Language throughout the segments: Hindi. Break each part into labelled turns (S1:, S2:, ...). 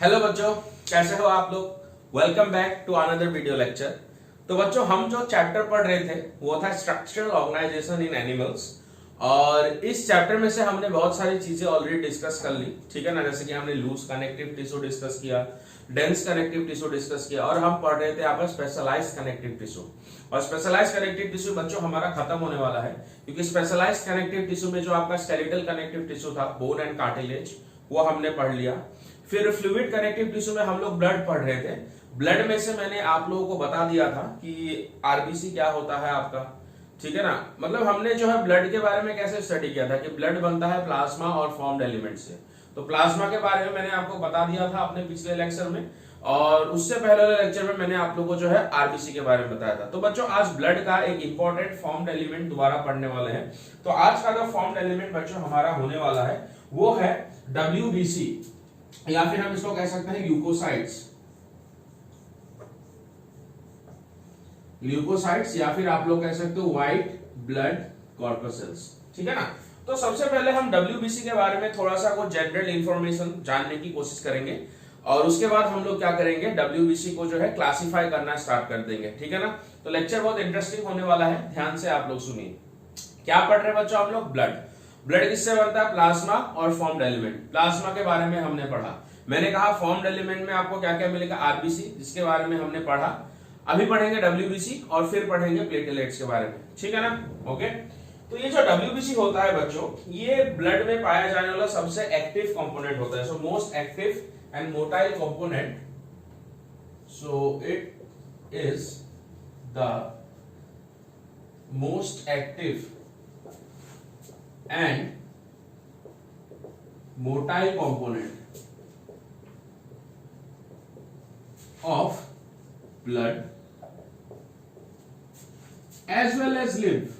S1: हेलो बच्चों, कैसे हो आप लोग। Welcome back to another video lecture. तो बच्चों, हम जो चैप्टर पढ़ रहे थे वो था स्ट्रक्चरल ऑर्गेनाइजेशन इन एनिमल्स। और इस चैप्टर में से हमने बहुत सारी चीजें ऑलरेडी डिस्कस कर ली, ठीक है ना। जैसे कि हमने लूज कनेक्टिव टिश्यू डिस्कस किया, डेंस कनेक्टिव टिश्यू डिस्कस किया, और हम पढ़ रहे थे यहाँ पर स्पेशलाइज्ड कनेक्टिव टिश्यू। और स्पेशलाइज्ड कनेक्टिव टिश्यू बच्चों हमारा खत्म होने वाला है, क्योंकि स्पेशलाइज्ड कनेक्टिव टिश्यू में जो आपका स्केलेटल कनेक्टिव टिश्यू था, बोन एंड कार्टिलेज, वो हमने पढ़ लिया। फिर फ्लूइड कनेक्टिव टिश्यू में हम लोग ब्लड पढ़ रहे थे। ब्लड में से मैंने आप लोगों को बता दिया था कि आरबीसी क्या होता है आपका, ठीक है ना। मतलब हमने जो है ब्लड के बारे में कैसे स्टडी किया था कि ब्लड बनता है प्लाज्मा और फॉर्म्ड एलिमेंट से। तो प्लाज्मा के बारे में मैंने आपको बता दिया था अपने पिछले लेक्चर में, और उससे पहले वाले लेक्चर में मैंने आप लोगों को जो है आरबीसी के बारे में बताया था। तो बच्चों, आज ब्लड का एक इंपॉर्टेंट फॉर्म्ड एलिमेंट दोबारा पढ़ने वाले हैं। तो आज का जो फॉर्म्ड एलिमेंट बच्चों हमारा होने वाला है वो है डब्ल्यूबीसी, या फिर हम इसको कह सकते हैं ल्यूकोसाइट्स। ल्यूकोसाइट्स या फिर आप लोग कह सकते हो व्हाइट ब्लड कॉर्पसेल्स, ठीक है ना। तो सबसे पहले हम डब्ल्यूबीसी के बारे में थोड़ा सा कुछ जनरल इंफॉर्मेशन जानने की कोशिश करेंगे, और उसके बाद हम लोग क्या करेंगे, डब्ल्यूबीसी को जो है क्लासिफाई करना स्टार्ट कर देंगे, ठीक है ना। तो लेक्चर बहुत इंटरेस्टिंग होने वाला है, ध्यान से आप लोग सुनिए। क्या पढ़ रहे हैं बच्चों हम लोग, ब्लड। ब्लड किससे बनता है, प्लाज्मा और फॉर्म्ड एलिमेंट। प्लाज्मा के बारे में हमने पढ़ा, मैंने कहा फॉर्म्ड एलिमेंट में आपको क्या क्या मिलेगा, आरबीसी, जिसके बारे में हमने पढ़ा। अभी पढ़ेंगे डब्ल्यूबीसी, और फिर पढ़ेंगे प्लेटलेट्स के बारे में, ठीक है ना। ओके, तो ये जो डब्ल्यूबीसी होता है बच्चों, ये ब्लड में पाया जाने वाला सबसे एक्टिव कंपोनेंट होता है। So most active and motile component, so it is the most active and motile component of blood as well as lymph.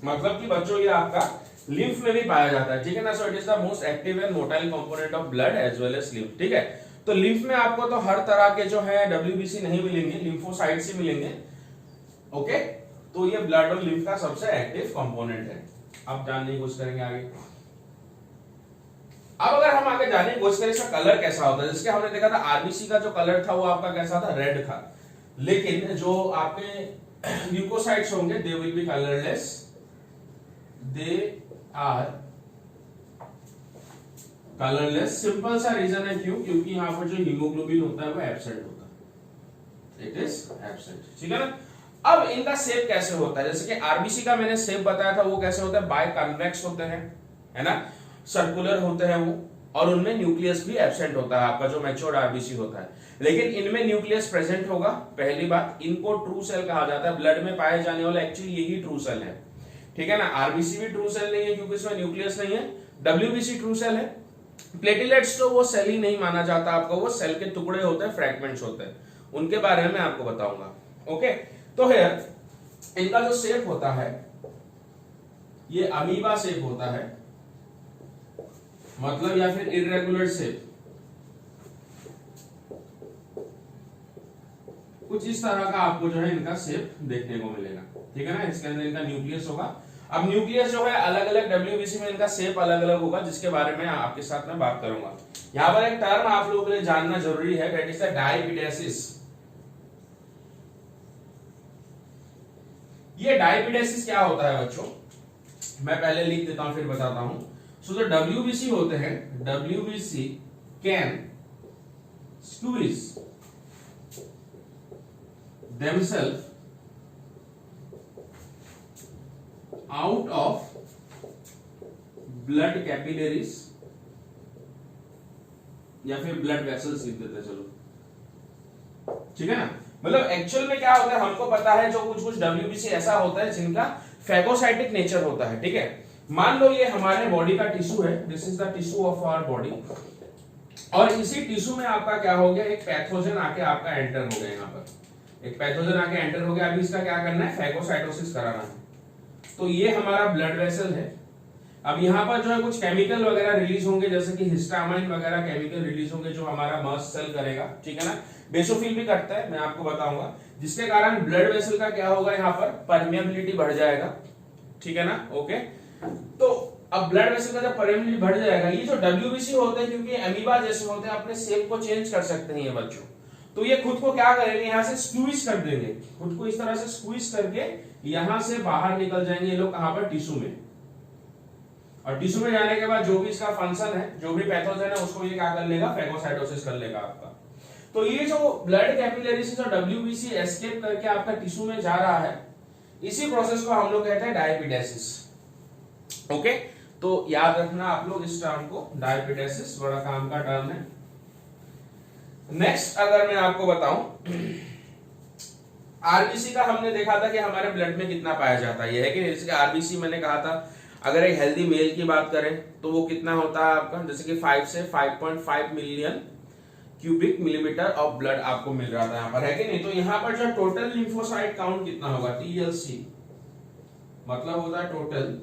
S1: मतलब कि बच्चों ये आपका लिम्फ में भी पाया जाता है, ठीक है ना। So it is the most active and motile component of blood as well as lymph, ठीक है। तो लिम्फ में आपको तो हर तरह के जो है डब्ल्यूबीसी नहीं मिलेंगे, लिम्फोसाइट्स ही मिलेंगे। ओके, तो ये ब्लड और लिम्फ का सबसे एक्टिव कंपोनेंट है। अब जानने की कोशिश करेंगे आगे। अब अगर हम आगे जानने की कोशिश करें इसका कलर कैसा होता है, जिसके हमने देखा था आरबीसी का जो कलर था वो आपका कैसा था, रेड था। लेकिन जो आपके ल्यूकोसाइट्स होंगे they will be colourless, they are colourless. Simple सा रीजन है, क्यों, क्योंकि यहाँ पर जो हीमोग्लोबिन होता है वो एब्सेंट होता है, इट इज एब्सेंट, ठीक है ना। अब इनका शेप कैसे होता है, जैसे कि आरबीसी का मैंने शेप बताया था, वो कैसे होता है, बाय कन्वेक्स होते हैं, है ना, सर्कुलर होते हैं वो, और उनमें न्यूक्लियस भी एब्सेंट होता है आपका जो मैच्योर्ड आरबीसी होता है। लेकिन इनमें न्यूक्लियस प्रेजेंट होगा, पहली बात। इनको ट्रू सेल कहा जाता है, ब्लड में पाए जाने वाला एक्चुअली यही ट्रू सेल है, ठीक है ना। आरबीसी भी ट्रू सेल नहीं है क्योंकि इसमें न्यूक्लियस नहीं है, डब्ल्यूबीसी ट्रू सेल है। प्लेटलेट्स तो वो सेल ही नहीं माना जाता आपको, वो सेल के टुकड़े होते हैं, फ्रैगमेंट्स होते हैं, उनके बारे में मैं आपको बताऊंगा। ओके, तो हियर इनका जो शेप होता है ये अमीबा शेप होता है, मतलब या फिर इरेगुलर शेप, कुछ इस तरह का आपको जो है इनका शेप देखने को मिलेगा, ठीक है ना। इसके अंदर इनका न्यूक्लियस होगा। अब न्यूक्लियस जो है अलग अलग डब्ल्यूबीसी में इनका शेप अलग अलग होगा, जिसके बारे में आपके साथ में बात करूंगा। यहां पर एक टर्म आप लोगों के लिए जानना जरूरी है, दैट इज द डायपिडेसिस। ये डायपिडेसिस क्या होता है बच्चों, मैं पहले लिख देता हूं फिर बताता हूं। सो जो डब्ल्यूबीसी होते हैं, WBC can squeeze themselves out of blood capillaries, या फिर ब्लड वेसल्स लिख देते हैं, चलो, ठीक है ना। मतलब एक्चुअल में क्या होता है हमको पता है, जो कुछ कुछ डब्ल्यूबीसी ऐसा होता है जिनका फैगोसाइटिक नेचर होता है, ठीक है। मान लो ये हमारे बॉडी का टिश्यू है, this is the tissue of our body, और इसी टिश्यू में आपका क्या हो गया, एक पैथोजन आके आपका एंटर हो गया, यहाँ पर एक पैथोजन आके एंटर हो गया। अभी इसका क्या करना है, फैगोसाइटोसिस कराना है। तो ये हमारा ब्लड वेसल है। अब यहाँ पर जो है कुछ केमिकल वगैरह रिलीज होंगे, जैसे कि हिस्टामाइन वगैरह केमिकल रिलीज होंगे, जो हमारा मस्ट सेल करेगा, ठीक है ना। बेसोफिल भी करता है, मैं आपको बताऊंगा, जिसके कारण ब्लड वेसल का क्या होगा, यहाँ पर परमिएबिलिटी बढ़ जाएगा, ठीक है ना। ओके, तो अब ब्लड वेसल का जब परमिबिलिटी बढ़ जाएगा, ये जो WBC होते हैं क्योंकि अमीबा जैसे होते हैं अपने शेप को चेंज कर सकते हैं ये बच्चों, तो ये खुद को क्या करेंगे, यहाँ से स्क्वीज कर देंगे, खुद को इस तरह से स्क्वीज करके यहां से बाहर निकल जाएंगे ये लोग, कहां पर, टिश्यू में। और टिश्यू में जाने के बाद जो भी इसका फंक्शन है, जो भी पैथोजन है उसको ये क्या कर लेगा, फैगोसाइटोसिस कर लेगा आपका। तो ये जो ब्लड कैपिलरी से जो WBC एस्केप करके आपका टिश्यू में जा रहा है, इसी प्रोसेस को हम लोग कहते हैं डायपिडेसिस। ओके, तो याद रखना आप लोग इस टर्म को, डायपिडेसिस बड़ा काम का टर्म है। नेक्स्ट अगर मैं आपको बताऊं, आरबीसी का हमने देखा था कि हमारे ब्लड में कितना पाया जाता है, ये है कि जैसे आरबीसी मैंने कहा था, अगर एक हेल्दी मेल की बात करें तो वो कितना होता है आपका, जैसे कि 5 से 5.5 million cubic millimetre of blood आपको मिल रहा था यहाँ पर, है कि नहीं। तो यहाँ पर जो टोटल लिम्फोसाइट काउंट कितना होगा, TLC मतलब होता है टोटल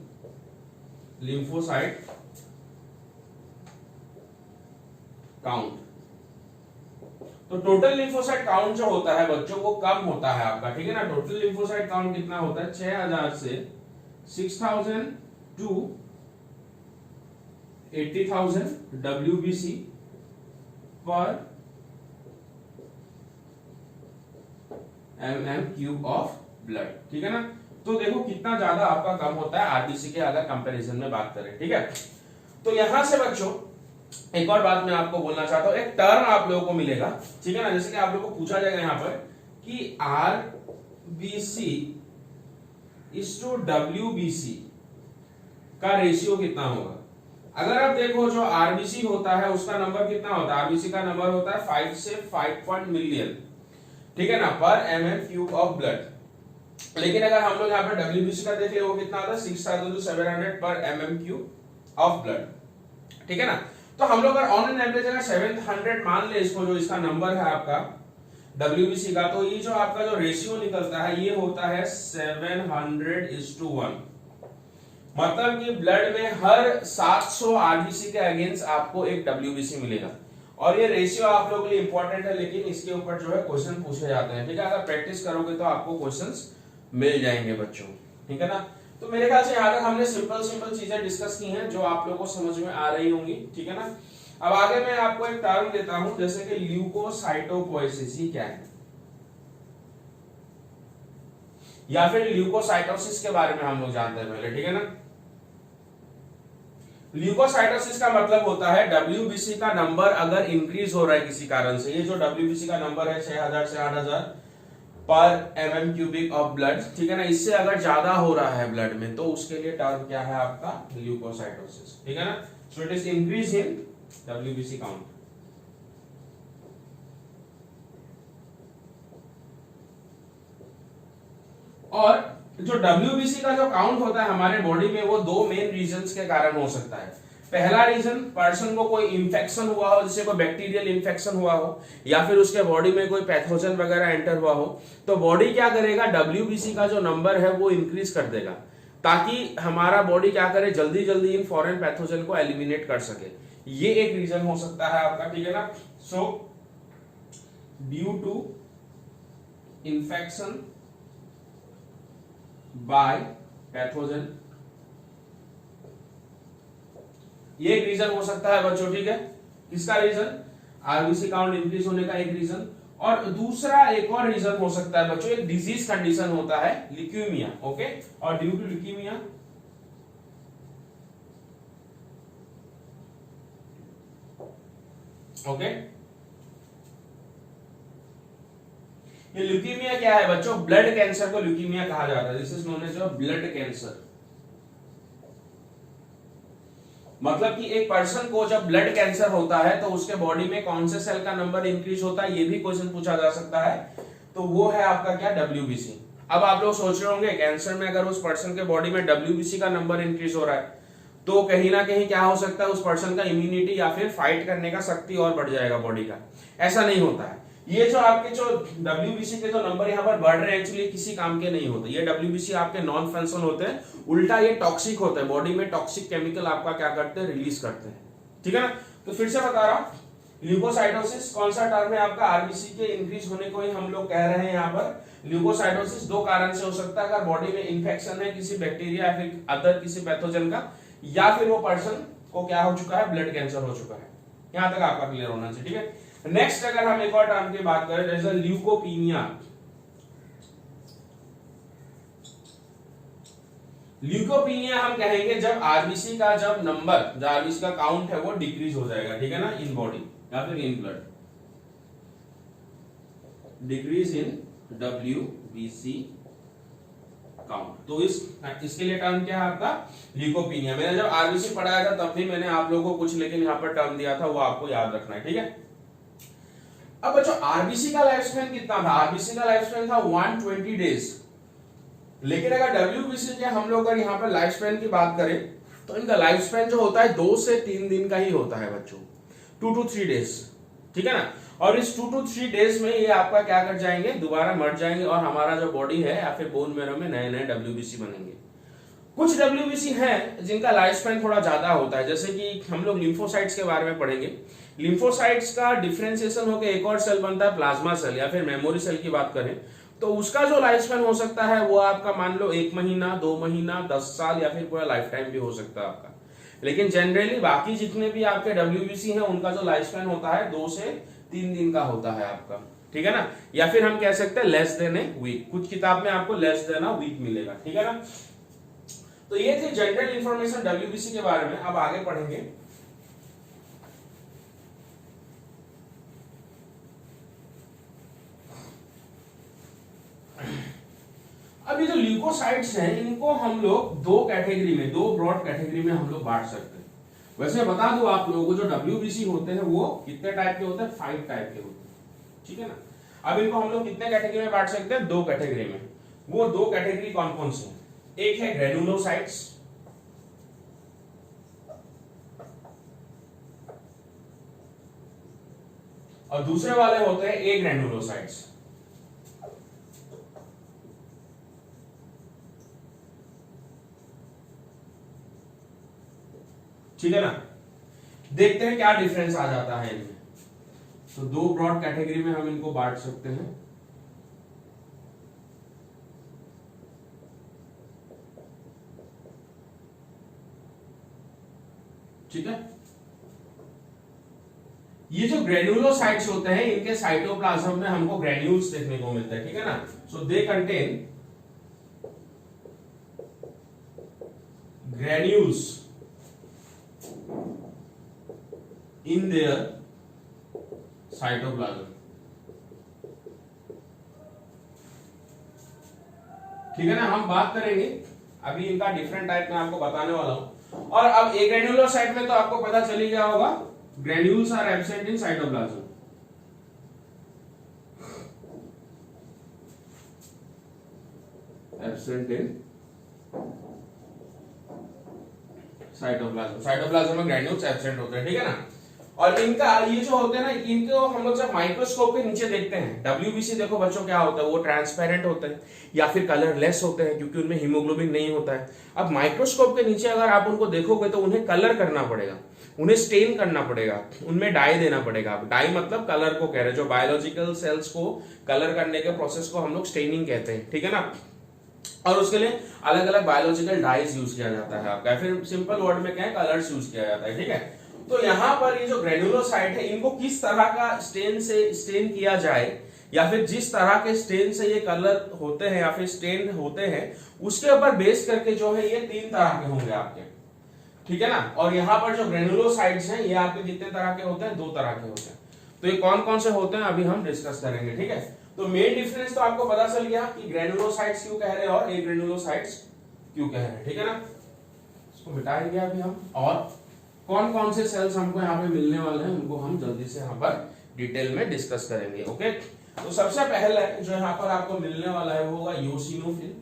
S1: लिम्फोसाइट काउंट। तो टोटल लिम्फोसाइट काउंट जो होता है बच्चों वो कम होता है आपका, ठीक है ना। टोटल लिम्फोसाइट काउंट कितना होता है, 6000 से 6000 टू 80,000 WBC पर mm³ ऑफ ब्लड, ठीक है ना। तो देखो कितना ज्यादा आपका कम होता है आरबीसी के अगर कंपैरिजन में बात करें, ठीक है। तो यहां से बच्चों एक और बात मैं आपको बोलना चाहता हूं, एक टर्म आप लोगों को मिलेगा, ठीक है ना। जैसे कि आप लोगों को पूछा जाएगा यहां पर कि आरबीसी इज टू WBC का रेशियो कितना होगा। अगर आप देखो जो आरबीसी होता है उसका नंबर कितना होता है, आरबीसी का नंबर होता है 5 से 5 मिलियन, ठीक है ना, पर mm³ ऑफ ब्लड। लेकिन अगर हम लोग यहाँ पर WBC का देखें वो कितना आता है, 6700 पर mm³ ऑफ ब्लड, ठीक है ना। तो हम लोग अगर ऑन एन एवरेज अगर 700 मान ले इसको, जो इसका नंबर है आपका WBC का, तो ये जो आपका जो रेशियो निकलता है ये होता है 700:1। मतलब कि ब्लड में हर 700 आरबीसी के अगेंस्ट आपको एक WBC मिलेगा। और ये रेशियो आप लोगों के लिए इंपॉर्टेंट है, लेकिन इसके ऊपर जो है क्वेश्चन पूछे जाते हैं, ठीक है। अगर प्रैक्टिस करोगे तो आपको क्वेश्चंस मिल जाएंगे बच्चों, ठीक है ना। तो मेरे ख्याल से यहाँ तक हमने सिंपल चीजें डिस्कस की हैं जो आप लोगों को समझ में आ रही होंगी, ठीक है ना। अब आगे मैं आपको एक टर्म देता हूं, जैसे कि ल्यूकोसाइटोपोएसिस, ये क्या है, या फिर ल्यूकोसाइटोसिस के बारे में हम लोग जानते हैं पहले, ठीक है ना। ल्यूकोसाइटोसिस का मतलब होता है WBC का नंबर अगर इंक्रीज हो रहा है किसी कारण से, ये जो WBC का नंबर है 6000 से 8000 पर mm³ ऑफ ब्लड, ठीक है ना, इससे अगर ज्यादा हो रहा है ब्लड में तो उसके लिए टर्म क्या है आपका, ल्यूकोसाइटोसिस, ठीक है ना। So it is increase in WBC count. और जो WBC का जो काउंट होता है हमारे बॉडी में वो दो मेन रीजंस के कारण हो सकता है। पहला रीजन, पर्सन को कोई इंफेक्शन हुआ हो, जैसे कोई बैक्टीरियल इंफेक्शन हुआ हो, या फिर उसके बॉडी में कोई पैथोजन वगैरह एंटर हुआ हो, तो बॉडी क्या करेगा, WBC का जो नंबर है वो इंक्रीज कर देगा, ताकि हमारा बॉडी क्या करे, जल्दी जल्दी इन फॉरेन पैथोजन को एलिमिनेट कर सके। ये एक रीजन हो सकता है आपका, ठीक है ना। So due to infection by pathogen, ये एक रीजन हो सकता है बच्चों, ठीक है। किसका रीजन, आरबीसी काउंट इंक्रीज होने का एक रीजन। और दूसरा एक और रीजन हो सकता है बच्चों, एक डिजीज कंडीशन होता है ल्यूकेमिया, ओके। और ड्यू टू ल्यूकेमिया ओके। ये ल्यूकेमिया क्या है बच्चों, ब्लड कैंसर को ल्यूकेमिया कहा जाता है, this is known as blood cancer. मतलब कि एक पर्सन को जब ब्लड कैंसर होता है तो उसके बॉडी में कौन से सेल का नंबर इंक्रीज होता है, ये भी क्वेश्चन पूछा जा सकता है। तो वो है आपका क्या, WBC। अब आप लोग सोच रहे होंगे कैंसर में अगर उस पर्सन के बॉडी में WBC का नंबर इंक्रीज हो रहा है तो कहीं ना कहीं क्या हो सकता है, उस पर्सन का इम्यूनिटी या फिर फाइट करने का शक्ति और बढ़ जाएगा बॉडी का। ऐसा नहीं होता है। ये जो आपके जो WBC के जो नंबर यहाँ पर बढ़ रहे हैं एक्चुअली किसी काम के नहीं होते। ये WBC आपके नॉन फंक्शनल होते हैं, उल्टा ये टॉक्सिक होते हैं, बॉडी में टॉक्सिक केमिकल आपका क्या करते हैं, रिलीज करते हैं, ठीक है ना। तो फिर से बता रहा हूं, ल्यूकोसाइटोसिस कौन सा टर्म है आपका, आरबीसी के इंक्रीज होने को ही हम लोग कह रहे हैं यहाँ पर। ल्यूकोसाइटोसिस दो कारण से हो सकता है, अगर बॉडी में इंफेक्शन है किसी बैक्टीरिया या फिर अदर किसी पैथोजन का, या फिर वो पर्सन को क्या हो चुका है, ब्लड कैंसर हो चुका है। यहां तक आपका क्लियर होना चाहिए, ठीक है। नेक्स्ट अगर हम एक और टर्म की बात करें, जैसे ल्यूकोपीनिया। ल्यूकोपीनिया हम कहेंगे जब आरबीसी का जब नंबर, जो आरबीसी का काउंट है वो डिक्रीज हो जाएगा, ठीक है ना, इन बॉडी या फिर in blood, decrease in WBC count. तो इसके लिए टर्म क्या है आपका, ल्यूकोपीनिया। मैंने जब आरबीसी पढ़ाया था तब भी मैंने आप लोगों को कुछ लेकिन यहाँ पर टर्म दिया था, वो आपको याद रखना है, ठीक है। अब बच्चों आरबीसी का लाइफ स्पैन कितना था, आरबीसी का लाइफ स्पैन था 120 डेज। लेकिन अगर डब्ल्यूबीसी के हम लोग अगर यहाँ पर लाइफ स्पैन की बात करें तो इनका लाइफ स्पैन जो होता है 2 से 3 दिन का ही होता है बच्चों, 2 to 3 डेज, ठीक है ना। और इस 2 to 3 डेज में ये आपका क्या कर जाएंगे, दोबारा मर जाएंगे और हमारा जो बॉडी है या फिर बोन मैरो में नए नए डब्ल्यूबीसी बनेंगे। कुछ डब्ल्यूबीसी हैं जिनका लाइफ स्पैन थोड़ा ज्यादा होता है, जैसे कि हम लोग लिम्फोसाइट्स के बारे में पढ़ेंगे। लिम्फोसाइट्स का डिफरेंशिएशन होकर एक और सेल बनता है प्लाज्मा सेल या फिर मेमोरी सेल की बात करें तो उसका जो लाइफ स्पैन हो सकता है वो आपका मान लो 1 महीना, 2 महीना, 10 साल या फिर पूरा लाइफ टाइम भी हो सकता है आपका। लेकिन जनरली बाकी जितने भी आपके डब्ल्यूबीसी हैं उनका जो लाइफ स्पैन होता है 2 से 3 दिन का होता है आपका, ठीक है ना। या फिर हम कह सकते हैं लेस देन ए वीक, कुछ किताब में आपको लेस देन अ वीक मिलेगा, ठीक है ना। तो ये थी जनरल इंफॉर्मेशन डब्ल्यूबीसी के बारे में। अब आगे पढ़ेंगे अब ये जो ल्यूकोसाइट्स हैं इनको हम लोग दो कैटेगरी में, दो ब्रॉड कैटेगरी में हम लोग बांट सकते हैं। वैसे बता दो आप लोगों को जो डब्ल्यूबीसी होते हैं वो कितने टाइप के होते हैं, 5 टाइप के होते हैं, ठीक है ना। अब इनको हम लोग कितने कैटेगरी में बांट सकते हैं, 2 कैटेगरी में। वो 2 कैटेगरी कौन कौन से हैं, एक है ग्रेनुलोसाइट्स और दूसरे वाले होते हैं ए ग्रेनुलोसाइट्स, ठीक है ना। देखते हैं क्या डिफरेंस आ जाता है इनमें। तो 2 ब्रॉड कैटेगरी में हम इनको बांट सकते हैं। ठीक है, ये जो ग्रेन्युलोसाइट्स होते हैं इनके साइटोप्लाज्म में हमको ग्रेन्यूल्स देखने को मिलते हैं, ठीक है ना। So they contain granules in their cytoplasm, ठीक है ना। हम बात करेंगे अभी इनका डिफरेंट टाइप में आपको बताने वाला हूं। और अब एक ग्रेन्युलोसाइट में तो आपको पता चल ही गया होगा, granules are absent in cytoplasm. Absent in cytoplasm, cytoplasm में ग्रेन्यूल्स एब्सेंट होते हैं, ठीक है ना। और इनका ये जो होते हैं ना, इनको हम लोग जब माइक्रोस्कोप के नीचे देखते हैं, डब्ल्यूबीसी देखो बच्चों क्या होता है, वो ट्रांसपेरेंट होते हैं या फिर कलरलेस होते हैं क्योंकि उनमें हीमोग्लोबिन नहीं होता है। अब माइक्रोस्कोप के नीचे अगर आप उनको देखोगे तो उन्हें कलर करना पड़ेगा, उन्हें स्टेन करना पड़ेगा, उनमें डाई देना पड़ेगा। डाई मतलब कलर को कह रहे हैं, जो बायोलॉजिकल सेल्स को कलर करने के प्रोसेस को हम लोग स्टेनिंग कहते हैं, ठीक है ना। और उसके लिए अलग अलग बायोलॉजिकल डाइज यूज किया जाता है आपका, फिर सिंपल वर्ड में क्या है, कलर्स यूज किया जाता है, ठीक है। तो यहां पर ये जो ग्रेन्युलोसाइट है इनको किस तरह का स्टेन से स्टेन किया जाए या फिर जिस तरह के स्टेन से ये कलर होते हैं या फिर स्टेन होते हैं उसके ऊपर बेस करके जो है ये 3 तरह के होंगे आपके, ठीक है ना। और यहाँ पर जो ग्रेन्युलोसाइट्स हैं ये आपके कितने तरह के होते हैं, 2 तरह के होते हैं। तो ये कौन कौन से होते हैं अभी हम डिस्कस करेंगे, ठीक है। तो मेन डिफरेंस तो आपको पता चल गया कि ग्रेन्युलोसाइट्स क्यों कह रहे हैं और एग्रेन्युलोसाइट्स क्यों कह रहे हैं, ठीक है ना। इसको मिटाएंगे अभी हम, और कौन कौन से सेल्स हमको यहाँ पे मिलने वाले हैं उनको हम जल्दी से यहाँ पर डिटेल में डिस्कस करेंगे, ओके। तो सबसे पहले जो यहाँ पर आपको मिलने वाला है वो होगा यूसिनोफिल,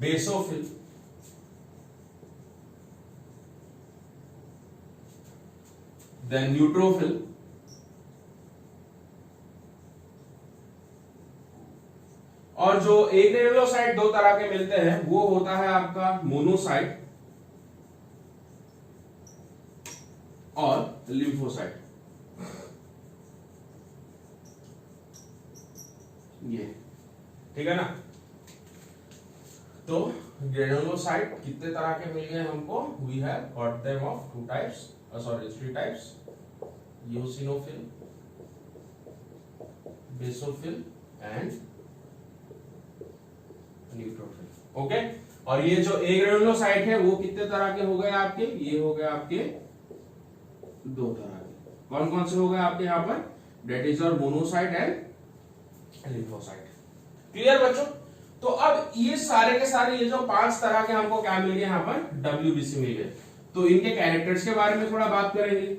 S1: बेसोफिल, देन न्यूट्रोफिल, और जो एग्रेनुलोसाइट दो तरह के मिलते हैं, वो होता है आपका मोनोसाइट और लिम्फोसाइट। ये ठीक है ना। तो ग्रेनुलोसाइट कितने तरह के मिल गए हमको? We have got them of two types, three types, eosinophil, basophil and neutrophil. Okay, और ये जो एग्रेनुलोसाइट है वो कितने तरह के हो गए आपके? ये हो गए आपके दो तरह के। कौन कौन से हो गए आपके यहाँ पर? That is your monocyte and lymphocyte. Clear बच्चों? तो अब ये सारे के सारे ये जो 5 तरह के हमको क्या मिल गए यहाँ पर? WBC मिल गए। तो इनके कैरेक्टर्स के बारे में थोड़ा बात करेंगे।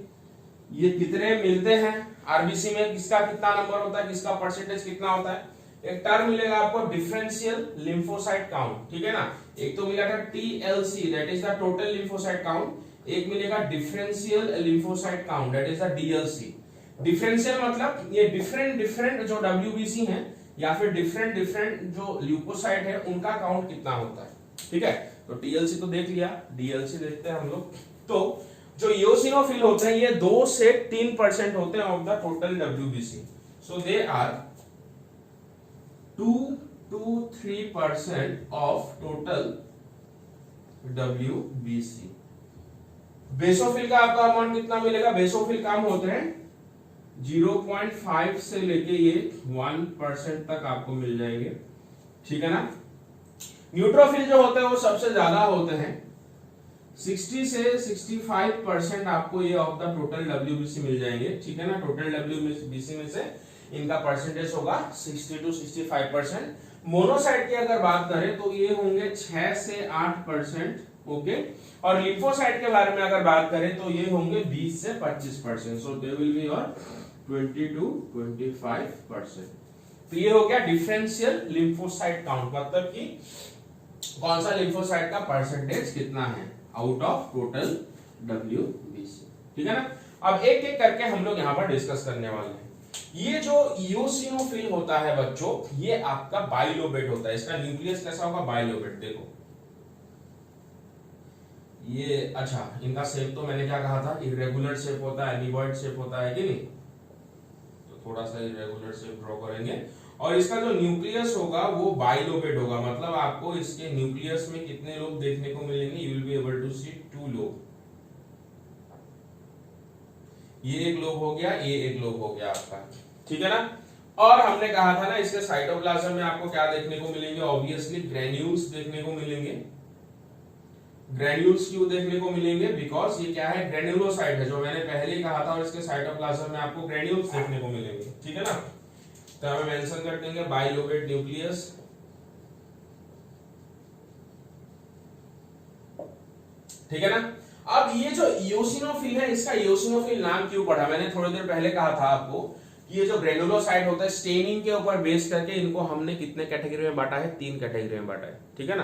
S1: ये कितने मिलते हैं आरबीसी में, किसका कितना नंबर होता है, किसका परसेंटेज कितना होता है। एक टर्म मिलेगा आपको डिफरेंशियल लिम्फोसाइट काउंट, ठीक है ना। एक तो मिला था TLC, that is the total lymphocyte count. एक मिलेगा differential lymphocyte count, that is the DLC। Differential मतलब ये डिफरेंट जो WBC हैं या फिर डिफरेंट जो ल्यूकोसाइट है उनका काउंट कितना होता है, ठीक है। तो TLC तो देख लिया, DLC देखते हैं हम लोग। तो जो इओसिनोफिल होते हैं ये 2 से 3% होते हैं of the total WBC। So they are 2 to 3% of total WBC। Basophil का आपका अमाउंट कितना मिलेगा? बेसोफिल काम होते हैं 0.5 से लेके ये 1% तक आपको मिल जाएंगे, ठीक है ना। न्यूट्रोफिल जो होते हैं वो सबसे ज्यादा होते हैं, 60 से 65% आपको ये ऑफ द टोटल WBC मिल जाएंगे, ठीक है ना। टोटल WBC में से इनका परसेंटेज होगा 60 to 65%। मोनोसाइट की अगर बात करें तो ये होंगे 6 से 8%, ओके। और लिम्फोसाइट के बारे में अगर बात करें तो ये होंगे 20 से 25%। So they will be your 20 to 25%। तो ये हो गया डिफरेंशियल लिम्फोसाइट काउंट, मतलब कि कौन सा लिम्फोसाइट का परसेंटेज कितना है आउट ऑफ टोटल WBC, ठीक है ना। अब एक एक करके हम लोग यहाँ पर डिस्कस करने वाले हैं। ये जो इओसिनोफिल होता है बच्चों, ये आपका बाइलोबेट होता है। इसका न्यूक्लियस कैसा होगा? बाइलोबेट। देखो ये, अच्छा इनका शेप तो मैंने क्या कहा था, इरेगुलर शेप होता है, एनीबॉइड शेप होता है कि नहीं। तो थोड़ा सा इरेगुलर शेप ड्रॉ करेंगे। और इसका जो न्यूक्लियस होगा वो बाइलोबेट होगा, मतलब आपको इसके न्यूक्लियस में कितने लोब देखने को मिलेंगे? You will be able to see 2 lobe. ये एक लोब हो गया, ये एक लोब हो गया आपका, ठीक है ना। और हमने कहा था ना इसके साइटोप्लाज्म में आपको क्या देखने को मिलेंगे? ऑब्वियसली ग्रेन्यूल्स देखने को मिलेंगे। ग्रेन्यूल्स क्यों देखने को मिलेंगे? बिकॉज ये क्या है? ग्रेन्युलोसाइट है, जो मैंने पहले ही कहा था। और इसके साइटोप्लाज्म में आपको ग्रेन्यूल्स देखने को मिलेंगे, ठीक है ना। तो हमें मेंशन कर देंगे बाइलोबेट न्यूक्लियस, ठीक है ना। अब ये जो इओसिनोफिल है, इसका इओसिनोफिल नाम क्यों पड़ा? मैंने थोड़ी देर पहले कहा था आपको कि ये जो ग्रेनुलोसाइट होता है, स्टेनिंग के ऊपर बेस करके इनको हमने कितने कैटेगरी में बांटा है? 3 कैटेगरी में बांटा है, ठीक है ना।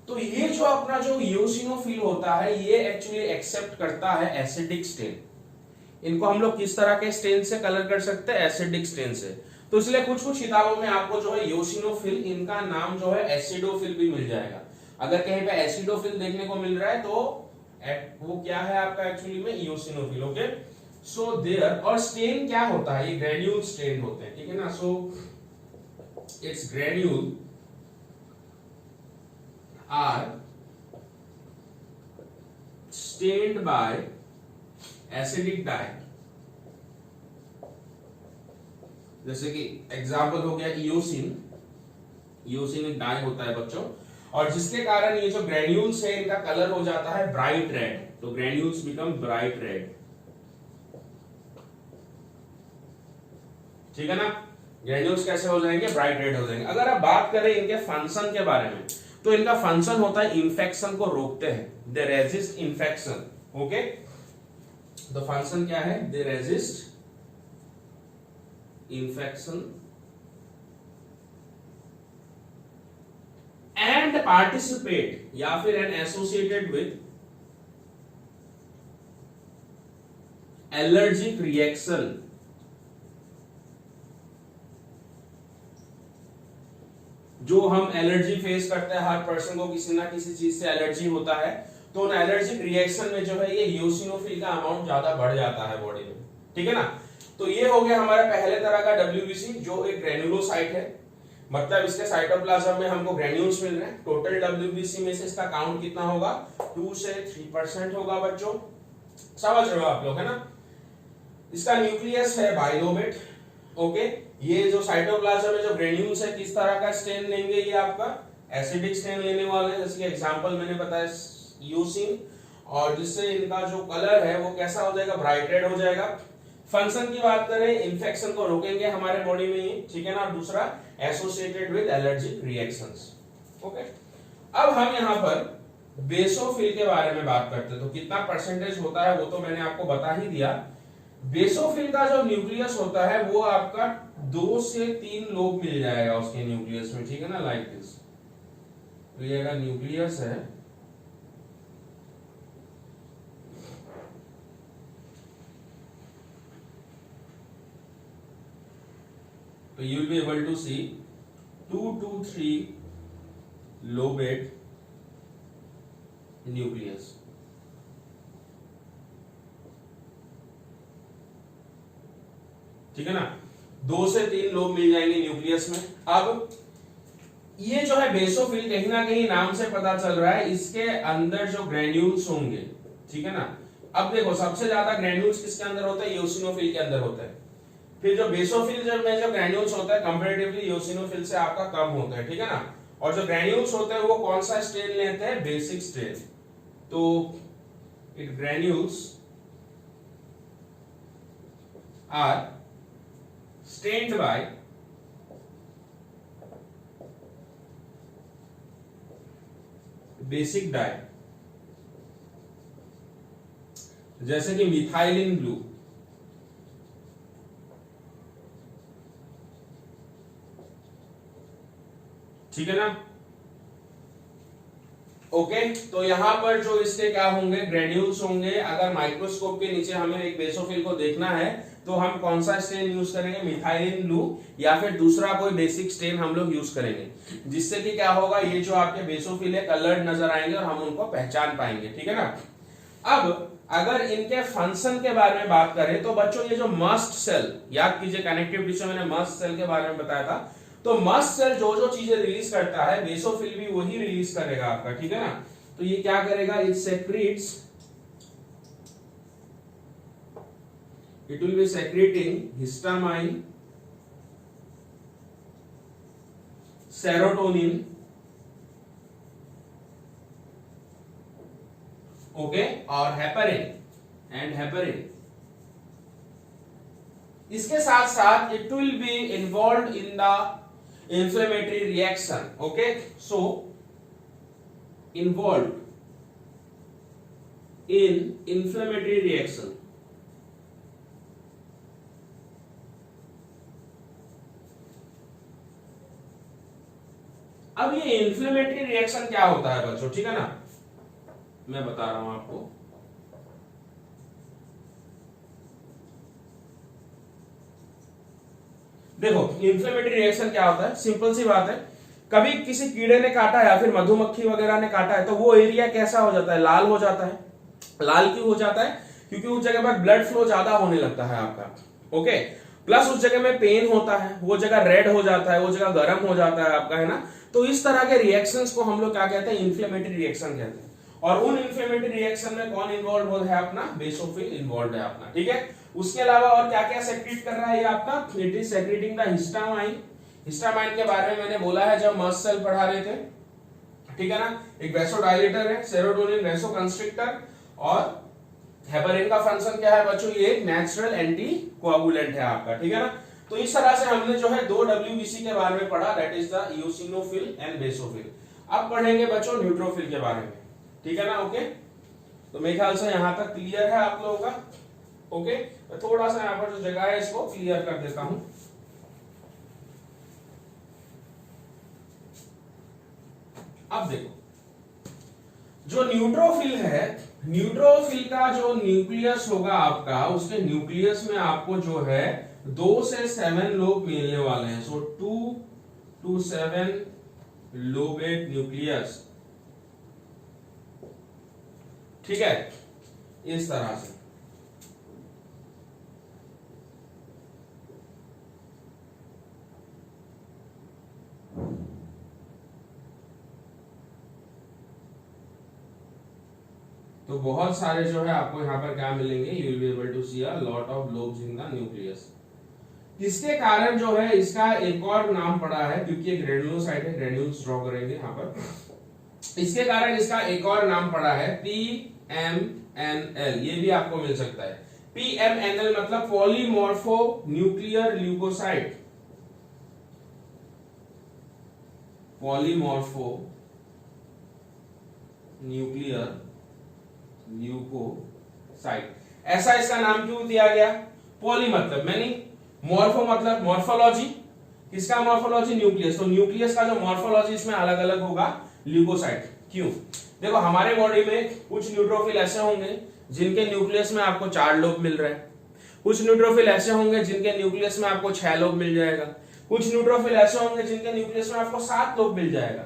S1: तो ये जो अपना जो इओसिनोफिल होता है ये एक्चुअली एक्सेप्ट करता है एसिडिक स्टेन। इनको हम लोग किस तरह के स्टेन से कलर कर सकते हैं? एसिडिक स्टेन से। तो इसलिए कुछ कुछ किताबों में आपको जो है इओसिनोफिल, इनका नाम जो है एसिडोफिल भी मिल जाएगा। अगर कहीं पे एसिडोफिल देखने को मिल रहा है तो वो क्या है आपका एक्चुअली में? Eosinophil, okay. सो देयर, और स्टेन क्या होता है? ये ग्रेन्यूल स्टेन होते हैं, ठीक है ना। So its granule are stained by acidic dye. जैसे कि एग्जाम्पल हो गया इओसिन। इओसिन एक डाई होता है बच्चों, और जिसके कारण ये जो ग्रेन्यूल्स है इनका कलर हो जाता है ब्राइट रेड। तो ग्रेन्यूल्स बिकम ब्राइट रेड, ठीक है ना। ग्रेन्यूल्स कैसे हो जाएंगे? ब्राइट रेड हो जाएंगे। अगर आप बात करें इनके फंक्शन के बारे में, तो इनका फंक्शन होता है इंफेक्शन को रोकते हैं, दे रेजिस्ट इंफेक्शन, ओके। तो फंक्शन क्या है? दे रेजिस्ट इंफेक्शन एंड पार्टिसिपेट या फिर an associated with allergic reaction जो हम एलर्जी फेस करते हैं, हर पर्सन को किसी ना किसी चीज से एलर्जी होता है, तो उन एलर्जिक रिएक्शन में जो है ये यूसिनोफिल का अमाउंट ज्यादा बढ़ जाता है बॉडी में, ठीक है ना। तो ये हो गया हमारा पहले तरह का डब्ल्यूबीसी जो एक ग्रेन्युलोसाइट है, मतलब इसके साइटोप्लाज्म में हमको ग्रेन्यूल्स मिल रहे हैं। टोटल डब्ल्यूबीसी में से इसका काउंट कितना होगा, 2 से 3% होगा बच्चों, समझ रहे हो आप लोग, है ना। इसका न्यूक्लियस है बाइलोबेट, ओके। ये जो साइटोप्लाज्म में जो ग्रेन्यूल्स है किस तरह का स्टेन लेंगे, ये आपका एसिडिक स्टेन लेने वाले हैं, जैसे एग्जांपल मैंने बताया यूसिन, और जिससे इनका जो कलर है वो कैसा हो जाएगा, ब्राइटेड हो जाएगा। फंक्शन की बात करें, इन्फेक्शन को रोकेंगे हमारे बॉडी में ये, ठीक है ना। दूसरा associated with allergic reactions, okay. अब हम यहाँ पर बेसोफिल के बारे में बात करते हैं, तो कितना परसेंटेज होता है वो तो मैंने आपको बता ही दिया। बेसोफिल का जो न्यूक्लियस होता है वो आपका 2 से 3 लोब मिल जाएगा उसके न्यूक्लियस में, ठीक है ना, लाइक दिस। तो ये अगर न्यूक्लियस है तो you will be able to see 2 to 3 lobate nucleus, ठीक है ना। 2 से 3 लोब मिल जाएंगे न्यूक्लियस में। अब ये जो है बेसोफिल, कहीं ना कहीं नाम से पता चल रहा है इसके अंदर जो ग्रेन्यूल्स होंगे, ठीक है ना। अब देखो सबसे ज्यादा ग्रेन्यूल्स किसके अंदर होता है, यूसिनोफिल के अंदर होता है। फिर जो बेसोफिल में जो ग्रेन्यूल्स होता है कंपैरेटिवली यूसिनोफिल से आपका कम होता है, ठीक है ना। और जो ग्रेन्यूल्स होते हैं वो कौन सा स्ट्रेन लेते हैं, बेसिक स्ट्रेन। तो it granules are stained by basic dye, जैसे कि मिथाइलिन ब्लू, ठीक है ना, ओके। तो यहां पर जो इसके क्या होंगे, ग्रेन्यूल्स होंगे। अगर माइक्रोस्कोप के नीचे हमें एक बेसोफिल को देखना है तो हम कौन सा स्टेन यूज करेंगे, मिथाइलिन ब्लू, या फिर दूसरा कोई बेसिक स्टेन हम लोग यूज करेंगे, जिससे कि क्या होगा, ये जो आपके बेसोफिल है कलर्ड नजर आएंगे और हम उनको पहचान पाएंगे, ठीक है ना। अब अगर इनके फंक्शन के बारे में बात करें तो बच्चों ये जो मस्ट सेल, याद कीजिए कनेक्टिव टिश्यू मैंने मस्ट सेल के बारे में बताया था, तो मस्ट सेल जो जो चीजें रिलीज करता है बेसोफिल भी वही रिलीज करेगा आपका, ठीक है ना। तो ये क्या करेगा, it secrets, it will be secreting histamine, serotonin, okay, और हेपरिन एंड हेपरिन। इसके साथ साथ it will be involve in the inflammatory reaction, okay, so involved in inflammatory reaction। अब ये inflammatory reaction क्या होता है बच्चों, ठीक है ना, मैं बता रहा हूं आपको। देखो इन्फ्लेमेटरी रिएक्शन क्या होता है, सिंपल सी बात है, कभी किसी कीड़े ने काटा या फिर मधुमक्खी वगैरह ने काटा है तो वो एरिया कैसा हो जाता है, लाल हो जाता है। लाल क्यों हो जाता है, क्योंकि उस जगह पर ब्लड फ्लो ज्यादा होने लगता है आपका, ओके। प्लस उस जगह में पेन होता है, वो जगह रेड हो जाता है, वो जगह गर्म हो जाता है आपका, है ना। तो इस तरह के रिएक्शंस को हम लोग क्या कहते हैं, इन्फ्लेमेटरी रिएक्शन कहते हैं। और उन इन्फ्लेमेटरी रिएक्शन में कौन इन्वॉल्व हो है अपना, बेसोफिल इन्वॉल्व है अपना, ठीक है। उसके अलावा और क्या क्या सेक्रेट कर रहा है ये आपका, it is secreting the histamine. Histamine के बारे में मैंने बोला है जब मस्ट सेल पढ़ा रहे थे, ठीक है ना। एक वैसोडाइलेटर है, सेरोटोनिन वैसोकंस्ट्रिक्टर, और हेपरिन का फंक्शन क्या है बच्चों, ये एक नेचुरल एंटी कोआगुलेंट है आपका, ठीक है ना। तो इस तरह से हमने जो है 2 डब्ल्यूबीसी के बारे में पढ़ा, that is the eosinophil and basophil. अब पढ़ेंगे बच्चों न्यूट्रोफिल के बारे में, ठीक है ना, ओके। तो मेरे ख्याल से यहां तक क्लियर है आप लोगों का, ओके। तो थोड़ा सा यहां पर जो जगह है इसको क्लियर कर देता हूं। अब देखो जो न्यूट्रोफिल है, न्यूट्रोफिल का जो न्यूक्लियस होगा आपका, उसके न्यूक्लियस में आपको जो है 2 से 7 लोब मिलने वाले हैं। सो 2 to 7 लोबेट न्यूक्लियस, ठीक है, इस तरह से। तो बहुत सारे जो है आपको यहाँ पर क्या मिलेंगे, you will be able to see a lot of lobes in the nucleus. इसके कारण जो है इसका एक और नाम पड़ा है, क्योंकि एक ग्रेन्युलोसाइट है, ग्रेन्यूल्स ड्रॉ करेंगे यहाँ पर। इसके कारण इसका एक और नाम पड़ा है PMNL, ये भी आपको मिल सकता है। PMNL मतलब polymorpho nuclear leucocyte, polymorpho nuclear leucocyte. ऐसा इसका नाम क्यों दिया गया? पॉली मतलब मैनी, मॉर्फो मतलब मॉर्फोलॉजी, किसका मॉर्फोलॉजी? न्यूक्लियस। तो न्यूक्लियस का जो मॉर्फोलॉजी इसमें अलग अलग होगा, ल्यूकोसाइट। क्यों? देखो हमारे बॉडी में कुछ न्यूट्रोफिल ऐसे होंगे जिनके न्यूक्लियस में आपको 4 लोब मिल रहा है, कुछ न्यूट्रोफिल ऐसे होंगे जिनके न्यूक्लियस में आपको 6 लोब मिल जाएगा, कुछ न्यूट्रोफिल ऐसे होंगे जिनके न्यूक्लियस में आपको 7 लोब मिल जाएगा।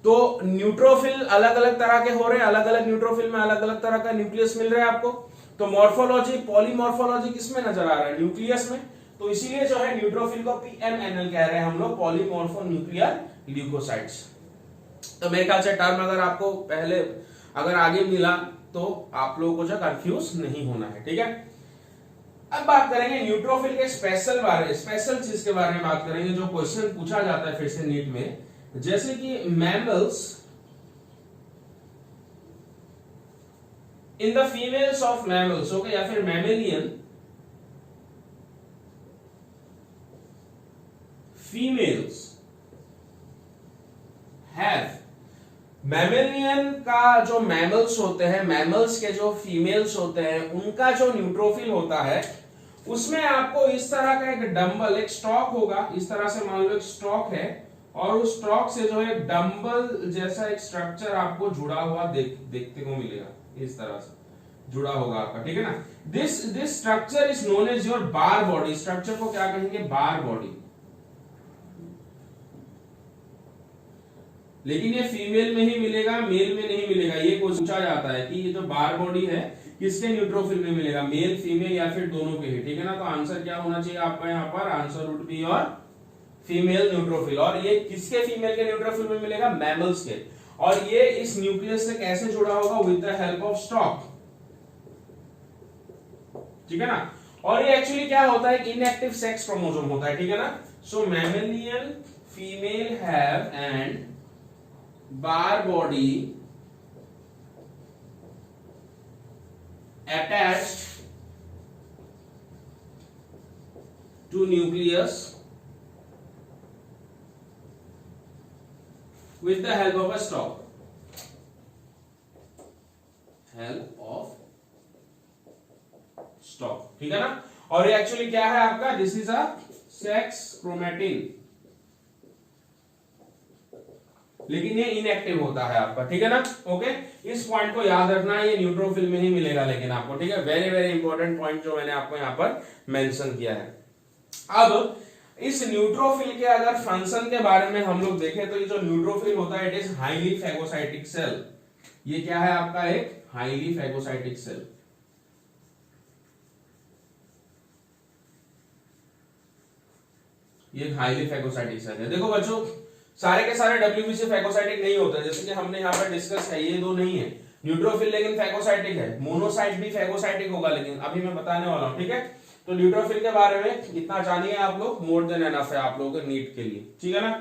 S1: तो न्यूट्रोफिल अलग अलग तरह के हो रहे हैं, अलग अलग न्यूट्रोफिल में अलग अलग तरह का न्यूक्लियस मिल रहा है आपको। तो मॉर्फोलॉजी, पॉलीमॉर्फोलॉजी किसमें नजर आ रहा है? न्यूक्लियस में। तो इसीलिए जो है न्यूट्रोफिल को PMNL कह रहे हैं हम लोग, पॉलीमॉर्फो न्यूक्लियर ल्यूकोसाइट्स। तो मेरे ख्याल से टर्म अगर आपको पहले अगर आगे मिला तो आप लोगों को जो कंफ्यूज नहीं होना है, ठीक है। अब बात करेंगे न्यूट्रोफिल के स्पेशल चीज के बारे में बात करेंगे, जो क्वेश्चन पूछा जाता है फिर से नीट में, जैसे कि mammals, in the females of mammals, okay, या फिर मैमेलियन फीमेल्स हैव, मैमेलियन का जो मैमल्स होते हैं, मैमल्स के जो फीमेल्स होते हैं, उनका जो न्यूट्रोफिल होता है उसमें आपको इस तरह का एक डंबल, एक स्टॉक होगा, इस तरह से मान लो एक स्टॉक है, और उस स्टॉक से जो है डंबल जैसा एक स्ट्रक्चर आपको जुड़ा हुआ देखते को मिलेगा, इस तरह से जुड़ा होगा आपका, ठीक है ना। This structure is known as your Barr body. Structure को क्या कहेंगे? Barr body. लेकिन ये फीमेल में ही मिलेगा, मेल में नहीं मिलेगा। ये पूछा जाता है कि ये जो बार बॉडी है किसके न्यूट्रोफिल में मिलेगा, मेल, फीमेल या फिर दोनों के ही, ठीक है ना। तो आंसर क्या होना चाहिए आपका यहाँ पर? Answer would be your female neutrophil. और ये किसके फीमेल के न्यूट्रोफिल में मिलेगा? मैमल्स के। और ये इस न्यूक्लियस से कैसे जुड़ा होगा? With the help of stock, ठीक है ना। और ये एक्चुअली क्या होता है? इनएक्टिव सेक्स क्रोमोसोम होता है, ठीक है ना। So mammalian female have and bar body attached to nucleus with the help of a stalk, ठीक है ना। और ये एक्चुअली क्या है आपका? This is a sex chromatin, लेकिन ये इनएक्टिव होता है आपका, ठीक है ना। ओके, इस पॉइंट को याद रखना है, ये न्यूट्रोफिल में ही मिलेगा लेकिन आपको, ठीक है। वेरी वेरी इंपॉर्टेंट पॉइंट जो मैंने आपको यहाँ पर मेंशन किया है। अब इस न्यूट्रोफिल के अगर फंक्शन के बारे में हम लोग देखें तो ये जो न्यूट्रोफिल होता है, it is highly phagocytic cell. ये क्या है आपका? एक हाईली फैगोसाइटिक सेल। ये हाईली फैगोसाइटिक सेल है। देखो बच्चों, सारे के सारे WBC फैगोसाइटिक नहीं होते, जैसे कि हमने यहाँ पर डिस्कस है, ये दो नहीं है न्यूट्रोफिल, लेकिन फैगोसाइटिक है। मोनोसाइट भी फैगोसाइटिक होगा, लेकिन अभी मैं बताने वाला हूँ, ठीक है। तो न्यूट्रोफिल के बारे में इतना जानिए आप लोग, मोर देन एनफ है आप लोगों के नीट के लिए, ठीक है ना।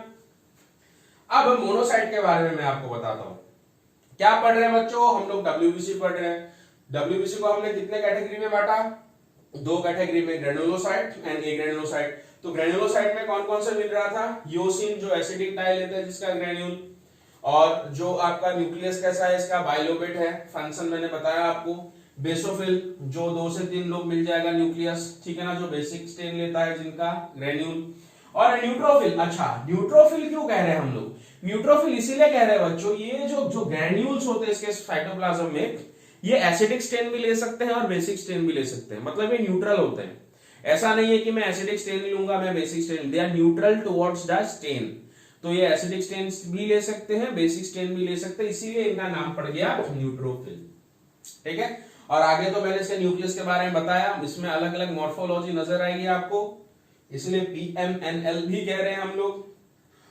S1: अब मोनोसाइट के बारे में मैं आपको बताता हूँ। क्या पढ़ रहे हैं बच्चों? हम लोग WBC पढ़ रहे हैं। WBC को हमने कितने कैटेगरी में बांटा? 2 कैटेगरी में, ग्रेनुलोसाइट एंड एग्रेनुलोसाइट। तो ग्रेनुलोसाइट में कौन कौन से मिल रहा था? योसिन, जो एसिडिक डाई लेते हैं जिसका ग्रेन्यूल, और जो आपका न्यूक्लियस कैसा है इसका? बाइलोबेट है। फंक्शन मैंने बताया आपको। बेसोफिल, जो 2 से 3 लोग मिल जाएगा न्यूक्लियस, ठीक है ना, जो बेसिक स्टेन लेता है जिनका ग्रेन्यूल। और न्यूट्रोफिल, अच्छा न्यूट्रोफिल क्यों कह रहे हैं हम लोग? न्यूट्रोफिल इसीलिए कह रहे हैं बच्चों, ये जो ग्रेन्यूल्स होते हैं इसके साइटोप्लाज्म में, ये एसिडिक स्टेन भी ले सकते हैं और बेसिक स्टेन भी ले सकते हैं, मतलब ये न्यूट्रल होते हैं। ऐसा नहीं है कि मैं एसिडिक स्टेन लूंगा, मैं basic stain, they are neutral towards the stain. तो ये एसिडिक स्टेन भी ले सकते हैं, बेसिक स्टेन भी ले सकते हैं, इसीलिए इनका नाम पड़ गया न्यूट्रोफिल। ठीक है, और आगे तो मैंने इसके न्यूक्लियस के बारे में बताया, इसमें अलग अलग मॉर्फोलॉजी नजर आएगी आपको, इसलिए PMNL भी कह रहे हैं हम लोग।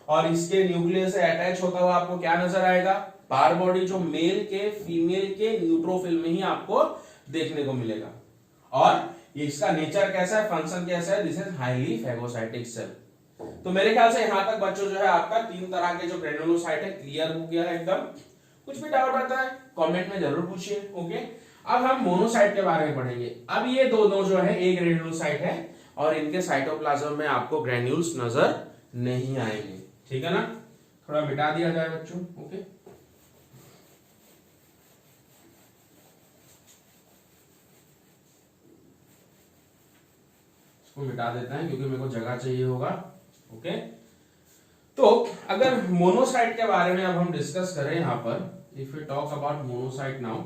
S1: और इसके न्यूक्लियस से अटैच होता हुआ आपको क्या नजर आएगा, पार बॉडी, जो मेल के फीमेल के न्यूट्रोफिल में ही आपको देखने को मिलेगा। और इसका नेचर कैसा है, फंक्शन कैसा है, this is highly phagocytic cell. तो मेरे ख्याल से यहां तक बच्चों जो है आपका 3 तरह के जो ग्रेनुलोसाइट है क्लियर हो गया है एकदम। कुछ भी डाउट आता है कमेंट में जरूर पूछिए। ओके, अब हम मोनोसाइट के बारे में पढ़ेंगे। अब ये दोनों जो है एक ग्रेनुलोसाइट है और इनके साइटोप्लाज्म में आपको ग्रेन्यूल्स नजर नहीं आएंगे। ठीक है ना, थोड़ा मिटा दिया जाए बच्चों। ओके, इसको मिटा देता है क्योंकि मेरे को जगह चाहिए होगा। ओके, तो अगर मोनोसाइट के बारे में अब हम डिस्कस करें यहां पर, if you talk about monocyte now,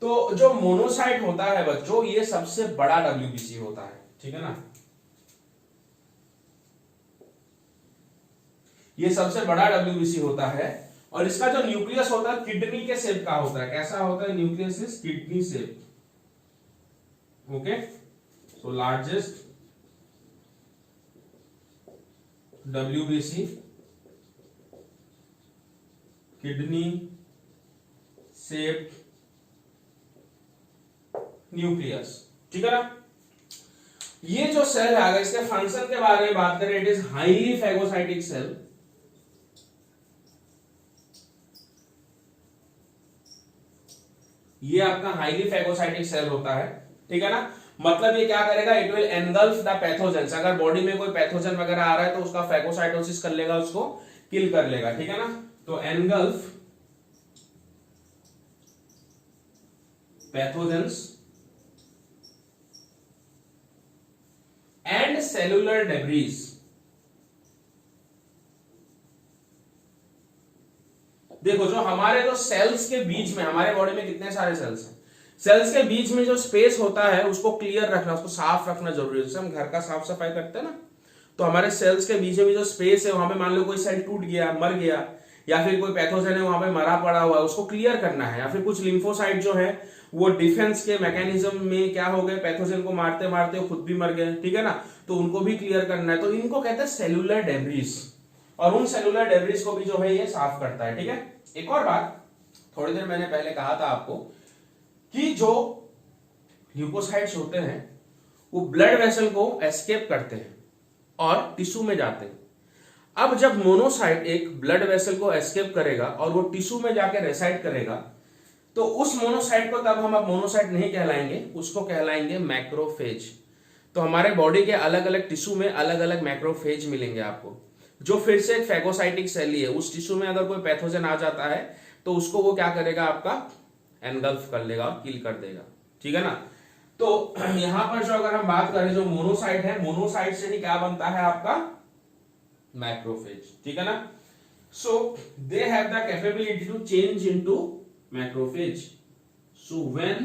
S1: तो जो मोनोसाइट होता है बच्चों ये सबसे बड़ा WBC होता है। ठीक है ना, ये सबसे बड़ा WBC होता है और इसका जो न्यूक्लियस होता है किडनी के शेप का होता है। कैसा होता है, nucleus is kidney shape. Okay, so largest WBC kidney shape nucleus. ठीक है ना, ये जो सेल है अगर इसके फंक्शन के बारे में बात करें, it is highly phagocytic cell. ये आपका हाईली फैगोसाइटिक सेल होता है। ठीक है ना, मतलब ये क्या करेगा, it will engulf the pathogens. अगर बॉडी में कोई पैथोजन वगैरह आ रहा है तो उसका फैगोसाइटोसिस कर लेगा, उसको किल कर लेगा। ठीक है ना, तो engulf pathogens and cellular debris. देखो जो हमारे जो सेल्स के बीच में, हमारे बॉडी में कितने सारे सेल्स हैं, सेल्स के बीच में जो स्पेस होता है उसको क्लियर रखना, उसको साफ रखना जरूरी है। जैसे हम घर का साफ सफाई करते हैं ना, तो हमारे सेल्स के बीच में जो स्पेस है वहां पे मान लो कोई सेल टूट गया, मर गया, या फिर कोई पैथोजन है वहां पे मरा पड़ा हुआ है, उसको क्लियर करना है। या फिर कुछ लिम्फोसाइट जो है वो डिफेंस के मैकेनिज्म में क्या हो गए, पैथोजन को मारते मारते खुद भी मर गए। ठीक है ना, तो उनको भी क्लियर करना है। तो इनको कहते हैं सेलुलर डेब्रिस, और उन सेलुलर डेब्रिस को भी जो है ये साफ करता है। ठीक है, एक और बात, थोड़ी देर मैंने पहले कहा था आपको कि जो ल्यूकोसाइट्स होते हैं वो ब्लड वेसल को एस्केप करते हैं और टिश्यू में जाते हैं। अब जब मोनोसाइट एक ब्लड वेसल को एस्केप करेगा और वो टिश्यू में जाके रेसाइड करेगा, तो उस मोनोसाइट को तब हम अब मोनोसाइट नहीं कहलाएंगे, उसको कहलाएंगे मैक्रोफेज। तो हमारे बॉडी के अलग अलग टिश्यू में अलग अलग मैक्रोफेज मिलेंगे आपको, जो फिर से एक फैगोसाइटिक सेल ही है। उस टिश्यू में अगर कोई पैथोजन आ जाता है तो उसको वो क्या करेगा, आपका एनगल्फ कर लेगा और किल कर देगा। ठीक है ना, तो यहां पर जो अगर हम बात करें जो मोनोसाइट है, मोनोसाइट से ही क्या बनता है आपका मैक्रोफेज। ठीक है ना, so they have the capability to change into macrophage. So when